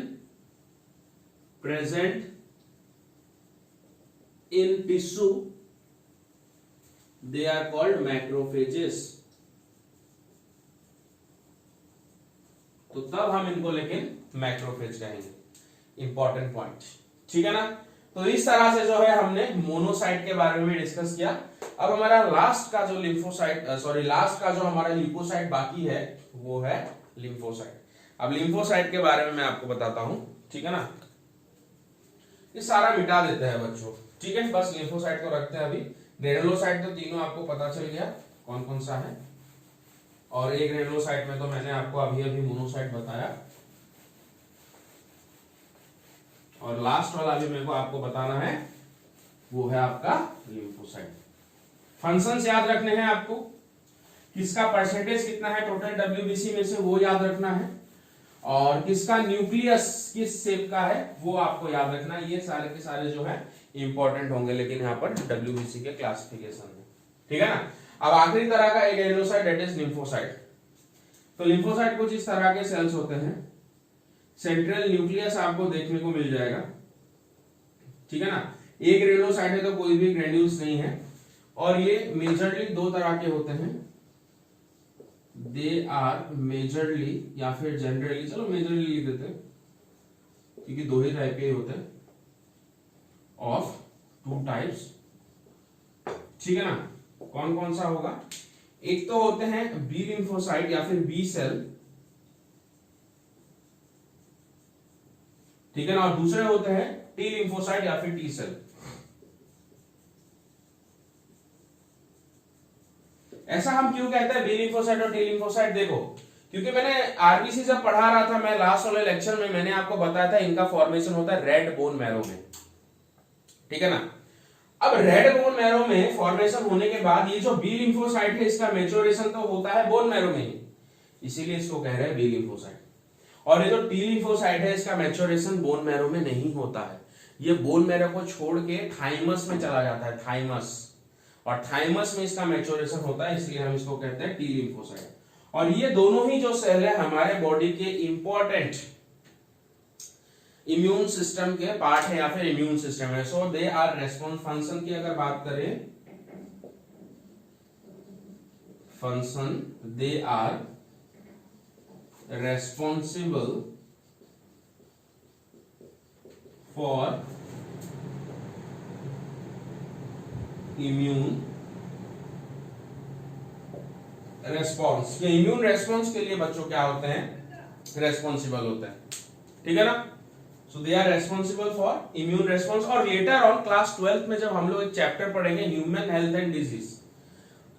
S1: present in tissue they are called macrophages। तो तब हम इनको लेकिन मैक्रोफेज कहेंगे, इंपॉर्टेंट पॉइंट। ठीक है ना, तो इस तरह से जो है हमने मोनोसाइट के बारे में डिस्कस किया। अब हमारा लास्ट का जो लास्ट का जो हमारा ल्यूकोसाइट बाकी है वो है लिम्फोसाइट। अब लिम्फोसाइट के बारे में मैं आपको बताता हूं। ठीक है ना, ये सारा मिटा देते हैं बच्चों। ठीक है, बस लिम्फोसाइट को रखते हैं अभी। ग्रेनुलोसाइट तो तीनों आपको पता चल गया कौन कौन सा है, और एक ग्रेनुलोसाइट में तो मैंने आपको अभी अभी मोनोसाइट बताया, और लास्ट वाला भी मेरे को आपको बताना है वो है आपका लिम्फोसाइट। फंक्शंस याद रखने हैं आपको, किसका परसेंटेज कितना है टोटल WBC में से वो याद रखना है, और किसका न्यूक्लियस किस शेप का है वो आपको याद रखना है। ये सारे के सारे जो है इंपॉर्टेंट होंगे लेकिन यहाँ पर WBC के क्लासिफिकेशन में। ठीक है ना, अब आखिरी तरह का एक ग्रेनुलोसाइट दैट इज लिम्फोसाइट। तो लिम्फोसाइट कुछ इस तरह के सेल्स होते हैं, सेंट्रल न्यूक्लियस आपको देखने को मिल जाएगा। ठीक है ना, एक ग्रेनुलोसाइट है तो कोई भी ग्रेन्यूल्स नहीं है, और ये मेजरली दो तरह के होते हैं, दे आर मेजरली या फिर जनरली, चलो मेजरली लिख देते हैं क्योंकि दो ही टाइप के होते हैं, ऑफ टू टाइप्स, ठीक है ना। कौन कौन सा होगा? एक तो होते हैं बी लिम्फोसाइट या फिर बी सेल, ठीक है ना, और दूसरे होते हैं टी लिम्फोसाइट या फिर टी सेल। ऐसा हम क्यों कहते हैं बी लिम्फोसाइट और टी लिम्फोसाइट? देखो, क्योंकि मैंने आरबीसी जब पढ़ा रहा था मैं लास्ट वाले लेक्चर में, मैंने आपको बताया था इनका फॉर्मेशन होता है रेड बोन मैरो में, ठीक है ना। अब रेड बोन मैरो में फॉर्मेशन होने के बाद ये जो बी लिम्फोसाइट है इसका मैच्योरेशन तो होता है बोन मैरो में ही, इसीलिए इसको कह रहे हैं बी लिम्फोसाइट। और ये जो टी लिम्फोसाइट है इसका मैच्योरेशन बोन मैरो में नहीं होता है, ये बोन मैरो को छोड़ के थाइमस में चला जाता है, थाइमस, और थाइमस में इसका मैच्योरेशन होता है, इसलिए हम इसको कहते हैं टी लिम्फोसाइट। और ये दोनों ही जो सेल है हमारे बॉडी के इंपॉर्टेंट इम्यून सिस्टम के पार्ट है या फिर इम्यून सिस्टम है। So they are response, function की अगर बात करें, function, they are responsible for immune response. ये इम्यून रेस्पॉन्स के लिए बच्चों क्या होते हैं? रेस्पॉन्सिबल होते हैं, ठीक है ना। So they are responsible for immune response. और लेटर ऑन क्लास 12th में जब हम लोग एक चैप्टर पढ़ेंगे ह्यूमन हेल्थ एंड डिजीज,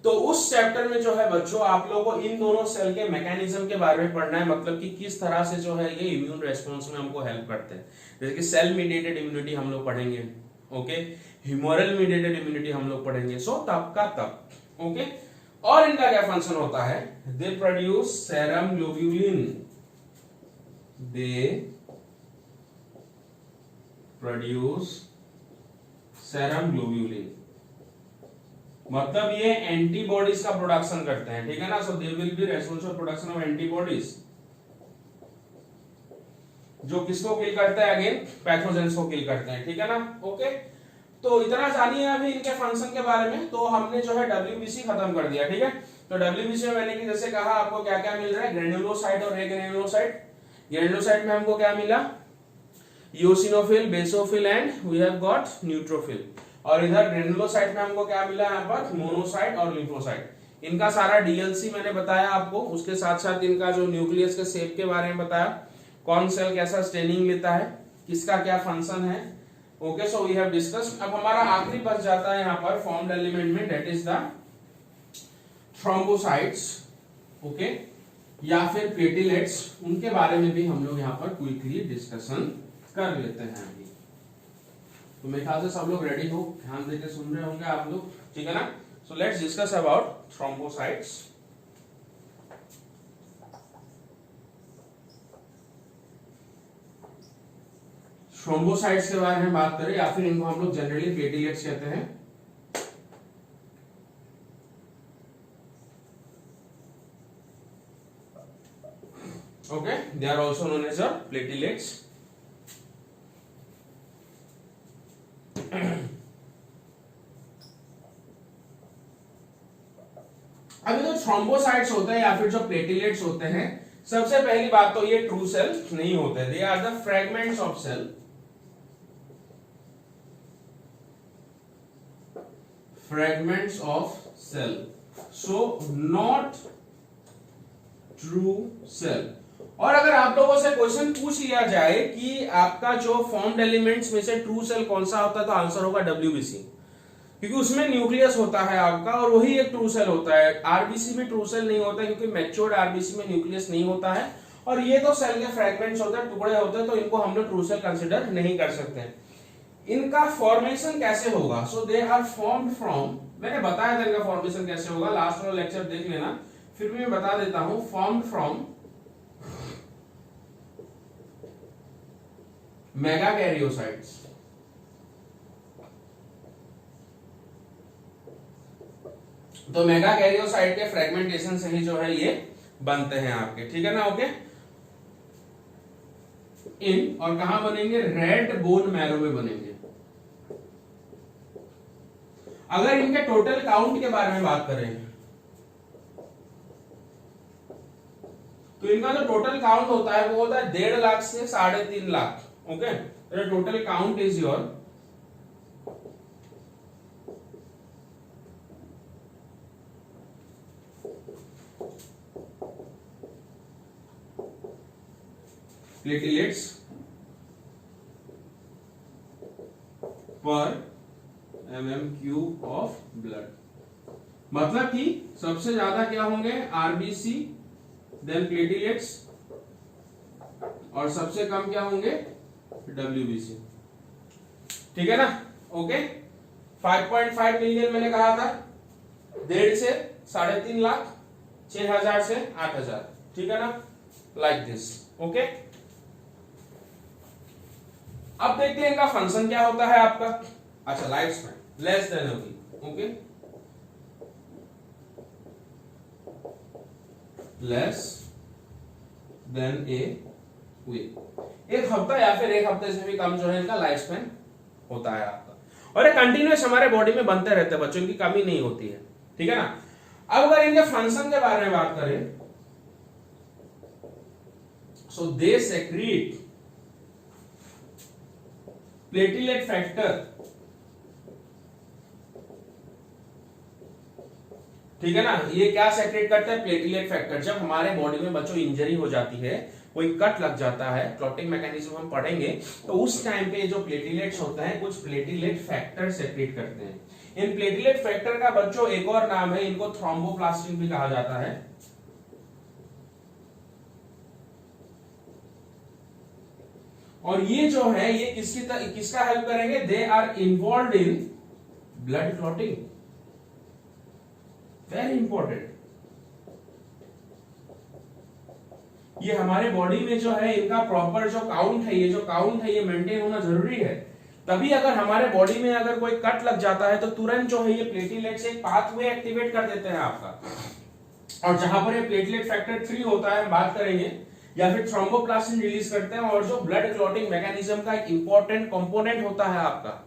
S1: तो उस चैप्टर में जो है बच्चों आप लोगों को इन दोनों सेल के मैकेनिज्म के बारे में पढ़ना है, मतलब कि किस तरह से जो है ये इम्यून रेस्पॉन्स में हमको हेल्प करते हैं। जैसे कि सेल मीडिएटेड इम्यूनिटी हम लोग पढ़ेंगे, ओके, ह्यूमरल मीडिएटेड इम्यूनिटी हम लोग पढ़ेंगे, सो तब का तब, ओके। और इनका क्या फंक्शन होता है? They produce serum globulin, they produce serum globulin, मतलब ये एंटीबॉडीज का प्रोडक्शन करते हैं, ठीक है ना। So they will be responsible for production of antibodies, जो किसको किल करते हैं? अगेन पैथोजेंस को किल करते हैं, ठीक है ना, ओके। तो इतना जानिए अभी इनके फंक्शन के बारे में। तो हमने जो है डब्ल्यूबीसी खत्म कर दिया, ठीक है। तो डब्ल्यूबीसी में मैंने कि जैसे कहा आपको क्या क्या मिल रहा है, ग्रेन्युलोसाइट और एग्रेन्युलोसाइट। ग्रेन्युलोसाइट में हमको क्या मिला? Eosinophil, basophil and we have got neutrophil. और इधर ग्रेन्युलोसाइट में हमको क्या मिला? यहाँ पर मोनोसाइट और लिम्फोसाइट। इनका सारा डीएलसी मैंने बताया आपको, उसके साथ साथ इनका जो न्यूक्लियस के शेप के बारे में बताया, कौन सेल कैसा स्टेनिंग लेता है, किसका क्या फंक्शन है, okay. So we have discussed. अब हमारा आखिरी बच जाता है यहाँ पर फॉर्म्ड एलिमेंट में, that is the thrombocytes, okay, या फिर प्लेटलेट्स। उनके बारे में भी हम लोग यहाँ पर क्विकली डिस्कशन कर लेते हैं अभी। तो मेरे ख्याल से सब लोग रेडी हो, ध्यान देकर सुन रहे होंगे आप लोग, ठीक है ना। So let's discuss about thrombocytes. Thrombocytes के बारे में बात करें या फिर इनको हम लोग जनरली प्लेटलेट्स कहते हैं। Okay, they are also known as platelets. अभी जो थ्रोम्बोसाइट्स होते हैं या फिर जो प्लेटलेट्स होते हैं, सबसे पहली बात तो ये ट्रू सेल नहीं होते, they are the fragments of cell, fragments of cell, so not true cell। और अगर आप लोगों से क्वेश्चन पूछ लिया जाए कि आपका जो फॉर्म्ड एलिमेंट्स में से ट्रू सेल कौन सा होता है, तो आंसर होगा डब्ल्यूबीसी, क्योंकि उसमें न्यूक्लियस होता है आपका और वही एक ट्रू सेल होता है। आरबीसी में ट्रू सेल नहीं होता है क्योंकि मैच्योर्ड आरबीसी में न्यूक्लियस नहीं होता है, और ये तो सेल के फ्रेगमेंट्स होते हैं, टुकड़े होते हैं, तो इनको हम लोग ट्रू सेल कंसिडर नहीं कर सकते। इनका फॉर्मेशन कैसे होगा? सो दे आर फॉर्म्ड फ्रॉम, मैंने बताया था इनका फॉर्मेशन कैसे होगा, लास्ट वाला लेक्चर देख लेना, फिर भी मैं बता देता हूं। फॉर्म्ड फ्रॉम मेगाकैरियोसाइट्स, तो मेगाकैरियोसाइट के फ्रेगमेंटेशन से ही जो है ये बनते हैं आपके, ठीक है ना, ओके। इन और कहां बनेंगे? रेड बोन मैरो में बनेंगे। अगर इनके टोटल काउंट के बारे में बात करें तो इनका जो टोटल काउंट होता है वो होता है 1.5 लाख से 3.5 lakh. Okay, total count is your platelets पर mm³ ऑफ ब्लड। मतलब कि सबसे ज्यादा क्या होंगे आरबीसी, देन प्लेटलेट्स, और सबसे कम क्या होंगे डब्ल्यूबीसी। ठीक है ना? ओके, 5.5 मिलियन मैंने कहा था, 1.5 से 3.5 लाख, 6,000 से 8,000। ठीक है ना? Like this. ओके, अब देखते हैं इनका फंक्शन क्या होता है आपका। अच्छा, लाइफ स्पैन लेस देन होगी। Okay, less than a week, 1 हफ्ता या फिर 1 हफ्ते से भी कम जो है इनका लाइफ स्पैन होता है आपका, और ये कंटिन्यूस हमारे बॉडी में बनते रहते हैं बच्चों, इनकी कमी नहीं होती है। ठीक है ना? अब अगर इनके फंक्शन के बारे में बात करें, सो दे सेक्रीट प्लेटलेट फैक्टर। ठीक है ना? ये क्या सेक्रेट करता है? Platelet factor. जब हमारे बॉडी में बच्चों इंजरी हो जाती है, कोई कट लग जाता है, क्लॉटिंग मैकेनिज्म हम पढ़ेंगे, तो उस टाइम पे जो प्लेटलेट्स होते हैं कुछ प्लेटलेट फैक्टर सेक्रेट करते हैं। इन प्लेटलेट फैक्टर का बच्चों एक और नाम है, इनको थ्रोम्बोप्लास्टिन भी कहा जाता है। और ये जो है ये किसका हेल्प करेंगे? They are involved in blood clotting. Very important. ये हमारे बॉडी में जो है इनका प्रॉपर जो काउंट है, ये जो काउंट है ये मेंटेन होना जरूरी है। तभी अगर हमारे बॉडी में अगर कोई कट लग जाता है तो तुरंत जो है ये प्लेटलेट्स एक पाथवे एक्टिवेट कर देते हैं आपका, और जहां पर ये प्लेटलेट फैक्टर 3 होता है हम बात करेंगे, या फिर थ्रोम्बोप्लास्टिन रिलीज करते हैं, और जो ब्लड क्लॉटिंग मैकेनिज्म का एक इंपॉर्टेंट कंपोनेंट होता है आपका।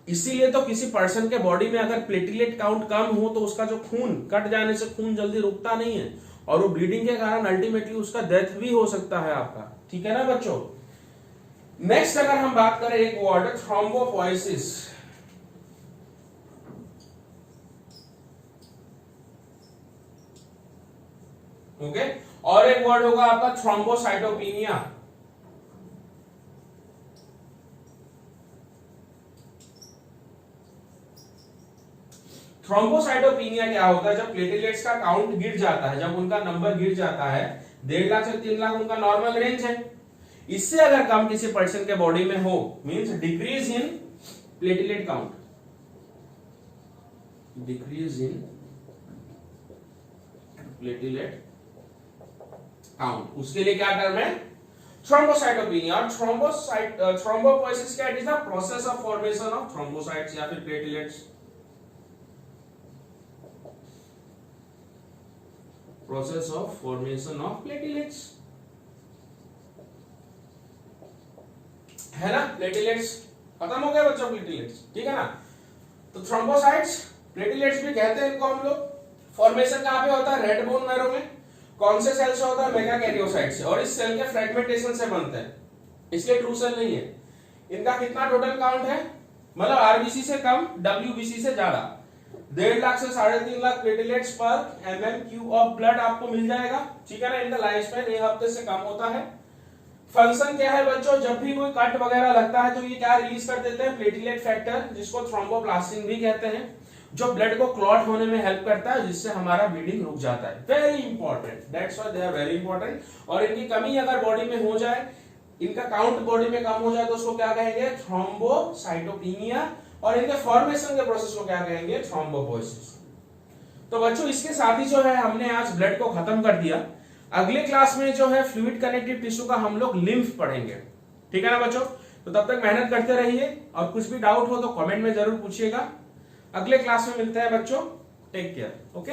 S1: इसीलिए तो किसी पर्सन के बॉडी में अगर प्लेटलेट काउंट कम हो तो उसका जो खून कट जाने से खून जल्दी रुकता नहीं है, और वो ब्लीडिंग के कारण अल्टीमेटली उसका डेथ भी हो सकता है आपका। ठीक है ना बच्चों? नेक्स्ट अगर हम बात करें एक वर्ड थ्रोम्बोपोइसिस। ओके, और एक वर्ड होगा आपका थ्रोम्बोसाइटोपिनिया। थ्रोम्बोसाइटोपिनिया क्या होता है? जब प्लेटलेट्स का काउंट गिर जाता है, जब उनका नंबर गिर जाता है, 1.5 लाख से 3 लाख उनका नॉर्मल रेंज है, इससे अगर कम किसी पर्सन के बॉडी में हो, means decrease in platelet count, decrease in platelet count, उसके लिए क्या टर्म है? थ्रोम्बोसाइटोपिनिया। और थ्रोम्बोपोइसिस क्या? It is the process of formation of thrombocytes या फिर platelets. Process of formation of platelets, है ना? प्लेटलेट्स खत्म हो गया बच्चों, प्लेटलेट्स। ठीक है ना? तो थ्रोम्बोसाइट्स, प्लेटलेट्स भी कहते हैं इनको हम लोग। फॉर्मेशन कहां पे होता है? रेड बोन मैरो में। कौन से सेल से होता है? मेगाकैरियोसाइट से, और इस सेल के फ्रेगमेंटेशन से बनते हैं, इसलिए ट्रू सेल नहीं है। इनका कितना टोटल काउंट है? मतलब आरबीसी से कम, डब्ल्यूबीसी से ज्यादा। 1.5 लाख से 3.5 लाख प्लेटलेट्स पर mm³ ऑफ ब्लड आपको मिल जाएगा। ठीक है ना? इनका लाइफ स्पैन 1 हफ्ते से कम होता है। फंक्शन क्या है बच्चों? जब भी कोई कट वगैरह लगता है तो ये क्या रिलीज कर देते हैं? प्लेटलेट फैक्टर, जिसको थ्रोम्बोप्लास्टिन भी कहते हैं, जो ब्लड को क्लॉट होने में हेल्प करता है, जिससे हमारा ब्लीडिंग रुक जाता है। Very important, that's why they are very important. और इनकी कमी अगर बॉडी में हो जाए, इनका काउंट बॉडी में कम हो जाए, तो उसको क्या कहेंगे? थ्रोम्बोसाइटोपिनिया। और इनके फॉर्मेशन के प्रोसेस को क्या कहेंगे? थ्रोम्बोपोइसिस। तो बच्चों इसके साथ ही जो है हमने आज ब्लड को खत्म कर दिया। अगले क्लास में जो है फ्लूइड कनेक्टिव टिश्यू का हम लोग लिम्फ पढ़ेंगे। ठीक है ना बच्चों? तो तब तक मेहनत करते रहिए, और कुछ भी डाउट हो तो कमेंट में जरूर पूछिएगा। अगले क्लास में मिलते हैं बच्चों। Take care. ओके।